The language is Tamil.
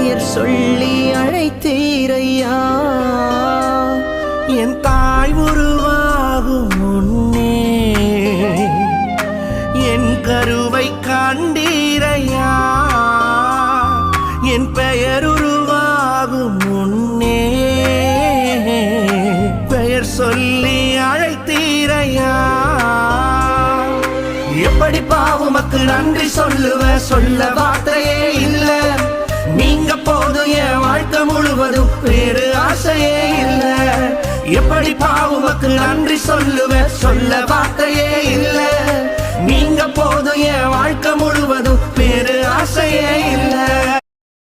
பெயர் சொல்லி அழைத்தீரையா. என் தாய் உருவாகும் முன்னே என் கருவை கண்டீரையா. என் பெயர் உருவாகும் முன்னே பெயர் சொல்லி அழைத்தீரையா. எப்படி பாவுமக்கு நன்றி சொல்லுவ, சொல்ல வார்த்தையே இல்ல. நீங்க போதும் என் வாழ்க்கை முழுவதும் வேறு ஆசையே இல்ல. எப்படி பாவுமக்கு நன்றி சொல்லுவ, சொல்ல வார்த்தையே இல்ல. நீங்க போதும் என் வாழ்க்கை முழுவதும் வேறு ஆசையே இல்ல.